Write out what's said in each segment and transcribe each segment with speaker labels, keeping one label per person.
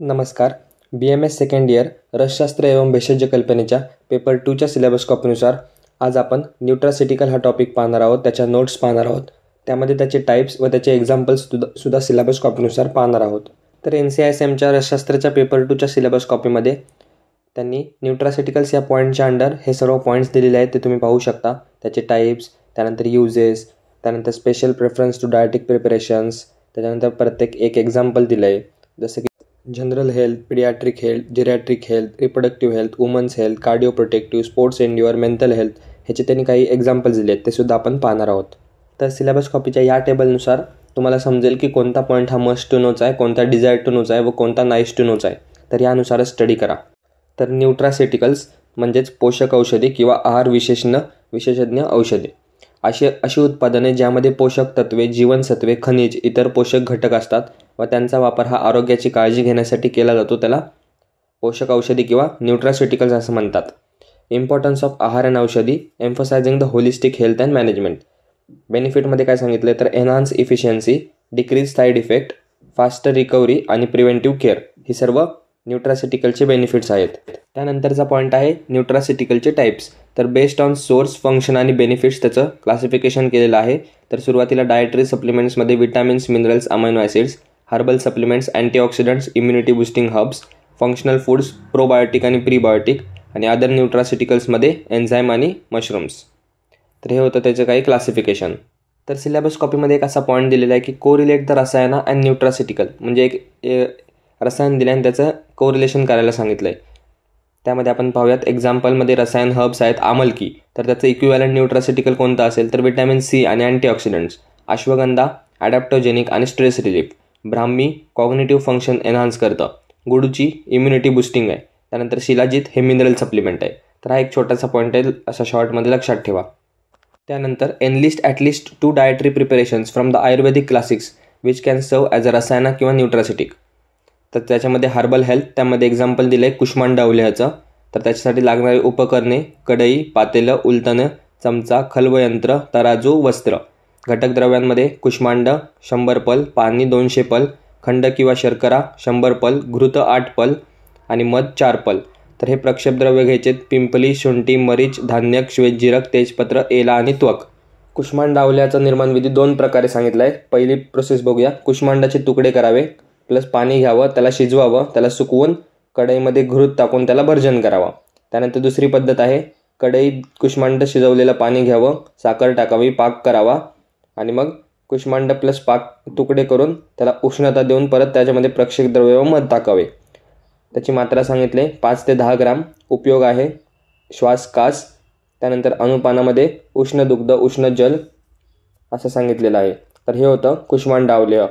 Speaker 1: नमस्कार. BMS second year रसशास्त्र एवं भेषज कल्पनेच्या पेपर 2च्या सिलेबस कॉपीनुसार आज आपण न्यूट्रासिटिकल हा टॉपिक पाहणार आहोत. त्याच्या नोट्स पाहणार आहोत. त्यामध्ये त्याचे टाईप्स व त्याचे एक्झाम्पल्स सुद्धा सिलेबस कॉपीनुसार पाहणार आहोत. तर NCISMच्या रसशास्त्राच्या पेपर 2च्या सिलेबस कॉपीमध्ये त्यांनी न्यूट्रासिटिकल्स या पॉईंटच्या अंडर हे सर्व पॉईंट्स दिलेले आहेत, ते तुम्ही पाहू शकता. त्याचे टाईप्स, त्यानंतर युजेस, त्यानंतर special preference to dietetic preparations, त्याच्यानंतर प्रत्येक एक एक्झाम्पल दिलं आहे, जसं की general health, paediatric health, geriatric health, reproductive health, women's health, cardio protective, sports endure, mental health, ह्याचे त्यांनी काही एक्झाम्पल्स दिले आहेत, ते सुद्धा आपण पाहणार आहोत. तर सिलेबस कॉपीच्या या टेबलनुसार तुम्हाला समजेल की कोणता पॉईंट हा मस्ट टू नोचा आहे, कोणता डिझायर टू नोचा आहे व कोणता नाईस टू नोचा आहे. तर यानुसारच स्टडी करा. तर न्यूट्रासिटिकल्स म्हणजेच पोषक औषधी किंवा आहार विशेषज्ञ औषधे अशी उत्पादने ज्यामध्ये पोषक तत्वे, जीवनसत्वे, खनिज, इतर पोषक घटक असतात व त्यांचा वापर हा आरोग्याची काळजी घेण्यासाठी केला जातो, त्याला पोषक औषधी किंवा न्यूट्रासिटिकल्स असं म्हणतात. इम्पॉर्टन्स ऑफ आहार अँड औषधी, emphasising the holistic health and management. बेनिफिटमध्ये काय सांगितलं तर enhance efficiency, decrease side effect, faster recovery आणि प्रिव्हेंटिव्ह केअर, ही सर्व न्यूट्रासिटिकलचे बेनिफिट्स आहेत. त्यानंतरचा पॉईंट आहे न्यूट्रासिटिकलचे टाईप्स. तर बेस्ड ऑन सोर्स, फंक्शन आणि बेनिफिट्स त्याचं क्लासिफिकेशन केलेलं आहे. तर सुरुवातीला डायटरी सप्लिमेंट्समध्ये vitamins, minerals, amino acids, herbal supplements, antioxidants, immunity boosting herbs, functional foods, probiotic आणि प्रीबायोटिक, आणि अदर न्यूट्रासिटिकल्समध्ये एन्झाईम आणि मशरूम्स. तर हे होतं त्याचं काही क्लासिफिकेशन. तर सिलेबस कॉपीमध्ये एक असा पॉईंट दिलेला आहे की कोरिलेट द रसायना अँड न्यूट्रासिटिकल, म्हणजे एक रसायन दिलं आणि त्याचं कोरिलेशन करायला सांगितलं आहे. त्यामध्ये आपण पाहूयात. एक्झाम्पलमध्ये रसायन हर्ब्स आहेत आमलकी, तर त्याचं इक्विव्हॅलंट न्यूट्रासिटिकल कोणतं असेल तर विटॅमिन सी आणि अँटीऑक्सिडंट्स. अश्वगंधा ॲडॅप्टोजेनिक आणि stress relief. Brahmi cognitive function enhance करतं. गुडची इम्युनिटी बुस्टिंग आहे. त्यानंतर शिलाजीत हे मिनरल सप्लिमेंट आहे. तर हा एक छोटासा पॉईंट आहे, असा शॉर्टमध्ये लक्षात ठेवा. त्यानंतर enlist at least 2 dietary preparations from the Ayurvedic classics which can serve as a rasayana किंवा न्यूट्रासिटिक. तर त्याच्यामध्ये हर्बल हेल्थ, त्यामध्ये एक्झाम्पल दिलं आहे कुष्मांडा अवलेहाचं. तर त्याच्यासाठी लागणारी उपकरणे कढई, पातेलं, उलटणं, चमचा, खलवयंत्र, तराजू, वस्त्र. घटक द्रव्यांमध्ये कुष्मांड 100 पल, पाणी 200 पल, खंड किंवा शर्करा 100 पल, घृत 8 पल आणि मध 4 पल. तर हे प्रक्षेपद्रव्य घ्यायचे पिंपली, शुंठी, मरीच, धान्यक, श्वेतजीरक, तेजपत्र, एला आणि त्वक. कुष्मांडा अवलेहाचा निर्माण विधी 2 प्रकारे सांगितला आहे. पहिली प्रोसेस बघूया. कुष्मांडाचे तुकडे करावे, प्लस पाणी घ्यावं, त्याला शिजवावं, त्याला सुकवून कढईमध्ये घृत टाकून त्याला भर्जन करावं. त्यानंतर दुसरी पद्धत आहे, कढईत कुष्मांड शिजवलेलं पाणी घ्यावं, साखर टाकावी, पाक करावा आणि मग कुष्मांड प्लस पाक तुकडे करून त्याला उष्णता देऊन परत त्याच्यामध्ये प्रक्षेपद्रव्य व मध टाकावे. त्याची मात्रा सांगितले 5 ते 10 ग्राम. उपयोग आहे श्वास, कास. त्यानंतर अनुपानामध्ये उष्ण दुग्ध, उष्ण जल असं सांगितलेलं आहे. तर हे होतं कुष्मांडा अवलेह.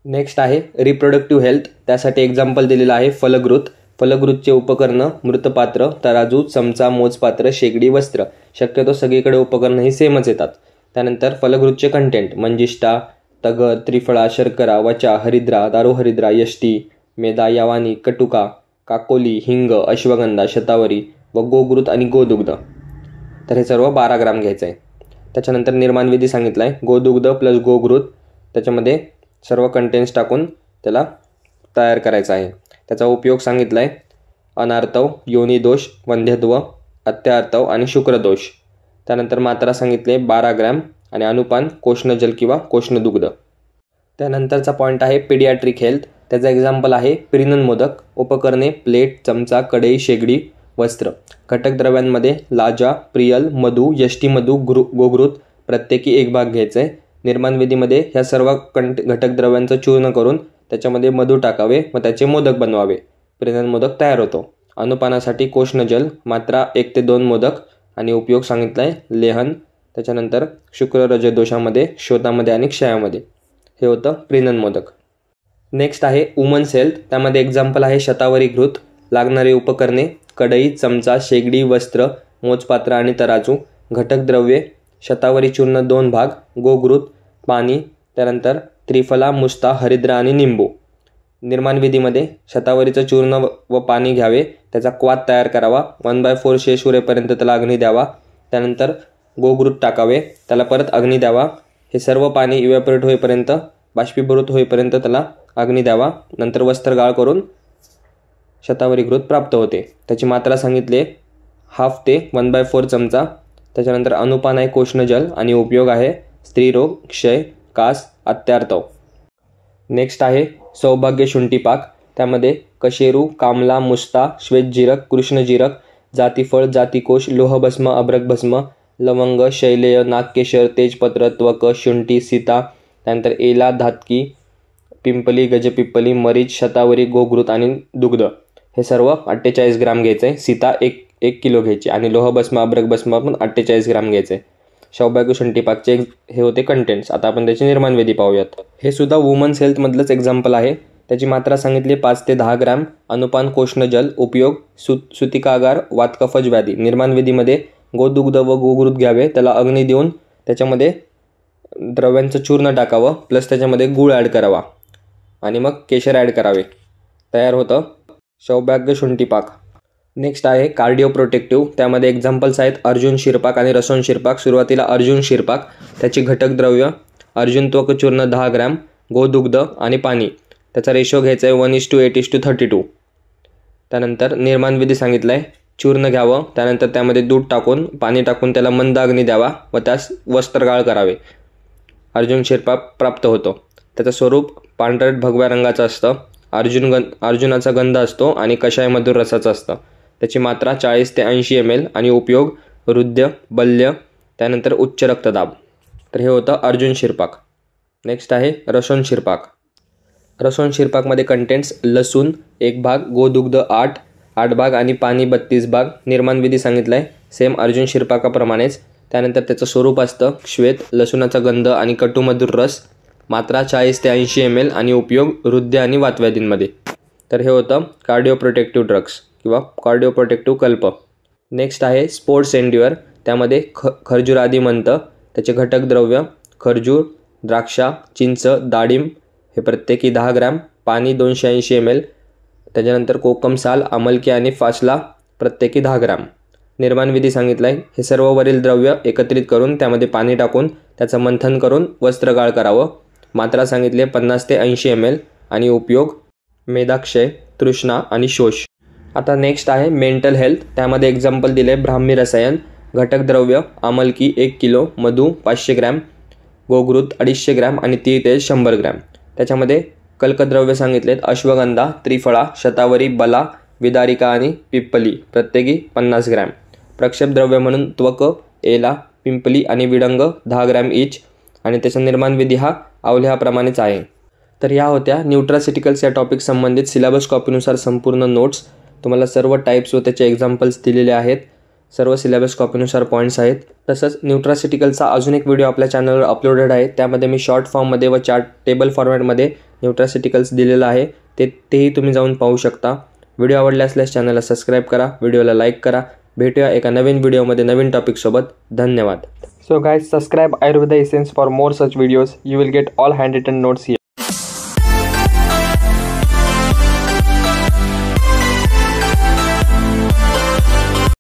Speaker 1: नेक्स्ट आहे रिप्रोडक्टिव्ह हेल्थ. त्यासाठी एक्झाम्पल दिलेलं आहे फलग्रुत. फलग्रुतचे उपकरणं मृतपात्र, तराजू, चमचा, मोजपात्र, शेगडी, वस्त्र. शक्यतो सगळीकडे उपकरणं ही सेमच येतात. त्यानंतर फलग्रुतचे कंटेंट मंजिष्ठा, तगर, त्रिफळा, शर्करा, वचा, हरिद्रा, दारुहरिद्रा, यष्टी, मेदा, यावानी, कटुका, काकोली, हिंग, अश्वगंधा, शतावरी व गोघृत आणि गोदुग्ध. तर हे सर्व 12 ग्राम घ्यायचं आहे. त्याच्यानंतर निर्माण विधी सांगितला आहे. गोदुग्ध प्लस गोघृत, त्याच्यामध्ये सर्व कंटेंट्स टाकून त्याला तयार करायचं आहे. त्याचा उपयोग सांगितला आहे अनार्तव, योनिदोष, वंध्यत्व, अत्यार्तव आणि शुक्रदोष. त्यानंतर मात्रा सांगितले 12 ग्रॅम आणि अनुपान कोष्णजल किंवा कोष्णदुग्ध. त्यानंतरचा पॉईंट आहे पिडियाट्रिक हेल्थ. त्याचा एक्झाम्पल आहे प्रिनन मोदक. उपकरणे प्लेट, चमचा, कढई, शेगडी, वस्त्र. घटक द्रव्यांमध्ये लाजा, प्रियल, मधू, यष्टीमधू, गोघृत प्रत्येकी 1 भाग घ्यायचा आहे. निर्माण विधीमध्ये ह्या सर्व घटक द्रव्यांचं चूर्ण करून त्याच्यामध्ये मधू टाकावे व त्याचे मोदक बनवावे. प्रिनन मोदक तयार होतो. अनुपानासाठी कोष्णजल, मात्रा 1 ते 2 मोदक आणि उपयोग सांगितला आहे लेहन. त्याच्यानंतर शुक्र रज दोषामध्ये, शोथामध्ये आणि क्षयामध्ये. हे होतं प्रिनन मोदक. नेक्स्ट आहे वुमन्स हेल्थ. त्यामध्ये एक्झाम्पल आहे शतावरी घृत. लागणारे उपकरणे कढई, चमचा, शेगडी, वस्त्र, मोजपात्र आणि तराजू. घटक द्रव्ये शतावरी चूर्ण 2 भाग, गोघृत, पाणी, त्यानंतर त्रिफला, मुस्ता, हरिद्रा आणि निंबू. निर्माण विधीमध्ये शतावरीचं चूर्ण व पाणी घ्यावे, त्याचा क्वाथ तयार करावा, 1/4 शेष उरेपर्यंत त्याला अग्नी द्यावा. त्यानंतर गोघृत टाकावे, त्याला परत अग्नी द्यावा. हे सर्व पाणी इव्हॅपोरेट होईपर्यंत, बाष्पीभूत होईपर्यंत त्याला अग्नी द्यावा. नंतर वस्त्र गाळ करून शतावरी घृत प्राप्त होते. त्याची मात्रा सांगितले 1/2 ते 1/4 चमचा. त्याच्यानंतर अनुपान आहे कोष्णजल आणि उपयोग आहे स्त्रीरोग, क्षय, कास, अत्यार्तव. नेक्स्ट आहे सौभाग्य शुंठी पाक. त्यामध्ये कशेरू, कामला, मुस्ता, श्वेतजीरक, कृष्णजीरक, जातीफळ, जातीकोश, लोहभस्म, अभ्रकभस्म, लवंग, शैलेय, नागकेशर, तेजपत्र, त्वक, शुंठी, सीता, त्यानंतर एला, धातकी, पिंपली, गजपिप्पली, मरीच, शतावरी, गोघृत आणि दुग्ध हे सर्व 48 ग्राम घ्यायचं आहे. सीता 1 किलो घ्यायची आणि लोहभस्म, अभ्रकभस्म पण 48 ग्राम घ्यायचं आहे. सौभाग्य शुंठी पाकचे हे होते कंटेंट्स. आता आपण त्याची निर्माणविधी पाहूयात. हे सुद्धा वुमन्स हेल्थमधलंच एक्झाम्पल आहे. त्याची मात्रा सांगितली 5 ते 10 ग्राम. अनुपान कोष्णजल. उपयोग सुतिकागार, वातकफज व्याधी. निर्माणविधीमध्ये गोदुग्ध व गोघृत घ्यावे, त्याला अग्नी देऊन त्याच्यामध्ये द्रव्यांचं चूर्ण टाकावं, प्लस त्याच्यामध्ये गूळ ॲड करावा आणि मग केशर ॲड करावे. तयार होतं सौभाग्य शुंठी पाक. नेक्स्ट आहे कार्डिओ प्रोटेक्टिव्ह. त्यामध्ये एक्झाम्पल्स आहेत अर्जुन शिरपाक आणि रसोन शिरपाक. सुरुवातीला अर्जुन शिरपाक. त्याची घटक द्रव्य अर्जुन त्वक चूर्ण 10 ग्रॅम, गोदुग्ध आणि पाणी. त्याचा रेशो घ्यायचा आहे 1:8:32. त्यानंतर निर्माणविधी सांगितलं आहे चूर्ण घ्यावं, त्यानंतर त्यामध्ये दूध टाकून पाणी टाकून त्याला मंद अग्नी द्यावा व त्यास वस्त्रगाळ करावे. अर्जुन शिरपाक प्राप्त होतो. त्याचं स्वरूप पांढरट भगव्या रंगाचं असतं. अर्जुनाचा गंध असतो आणि कषाय मधुर रसाचं असतं. त्याची मात्रा 40 ते 80 ml आणि उपयोग हृदय, बल्य, त्यानंतर उच्च रक्तदाब. तर हे होतं अर्जुन शिरपाक. नेक्स्ट आहे रसोन शिरपाक. रसोन शिरपाकमध्ये कंटेंट्स लसूण 1 भाग, गोदुग्ध 8 भाग आणि पाणी 32 भाग. निर्माणविधी सांगितलं आहे सेम अर्जुन शिरपाकाप्रमाणेच. त्यानंतर त्याचं स्वरूप असतं श्वेत, लसूणाचा गंध आणि कटुमधुर रस. मात्रा 40 ते 80 ml आणि उपयोग हृदय आणि वातव्याधींमध्ये. तर हे होतं कार्डिओ प्रोटेक्टिव्ह ड्रग्स किंवा कार्डिओ प्रोटेक्टिव्ह कल्प. नेक्स्ट आहे स्पोर्ट्स एन्ड्युअर. त्यामध्ये खर्जूरादी मंत. त्याचे घटक द्रव्य खर्जूर, द्राक्षा, चिंच, डाळिंब हे प्रत्येकी 10 ग्रॅम, पाणी 280 ml. त्याच्यानंतर कोकम साल, आमलकी आणि फासला प्रत्येकी 10 ग्रॅम. निर्माणविधी सांगितलं आहे हे सर्व वरील द्रव्य एकत्रित करून त्यामध्ये पाणी टाकून त्याचं मंथन करून वस्त्रगाळ करावं. मात्रा सांगितले 50 ते 80 ml आणि उपयोग मेधाक्षय, तृष्णा आणि शोष. आता नेक्स्ट आहे मेंटल हेल्थ. त्यामध्ये एक्झाम्पल दिले ब्राह्मी रसायन. घटक द्रव्य आमलकी 1 किलो, मधू 500 ग्रॅम, गोघृत 250 ग्रॅम आणि तीळतेल 100 ग्रॅम. त्याच्यामध्ये कल्कद्रव्य सांगितलेत अश्वगंधा, त्रिफळा, शतावरी, बला, विदारिका आणि पिप्पली प्रत्येकी 50 ग्रॅम. प्रक्षेपद्रव्य म्हणून त्वक, एला, पिंपली आणि विडंग 10 ग्रॅम इच आणि त्याचा निर्माणविधी हा अवलेहाप्रमाणेच आहे. तर ह्या होत्या न्यूट्रासिटिकल्स या टॉपिक संबंधित सिलेबस कॉपीनुसार संपूर्ण नोट्स. तुम्हाला सर्व टाईप्स व त्याचे एक्झाम्पल्स दिलेले आहेत. सर्व सिलेबस कॉपीनुसार पॉईंट्स आहेत. तसंच न्यूट्रासिटिकलचा अजून एक व्हिडिओ आपल्या चॅनलवर अपलोडेड आहे. त्यामध्ये मी शॉर्ट फॉर्ममध्ये व चार्ट टेबल फॉर्मॅटमध्ये न्यूट्रासिटिकल्स दिलेलं आहे. तेही तुम्ही जाऊन पाहू शकता. व्हिडिओ आवडला असल्यास चॅनलला सबस्क्राईब करा, व्हिडिओला लाईक करा. भेटूया एका नवीन व्हिडिओमध्ये नवीन टॉपिकसोबत. धन्यवाद. So guys, subscribe Ayurveda Essence for more such videos. You will get all handwritten notes here.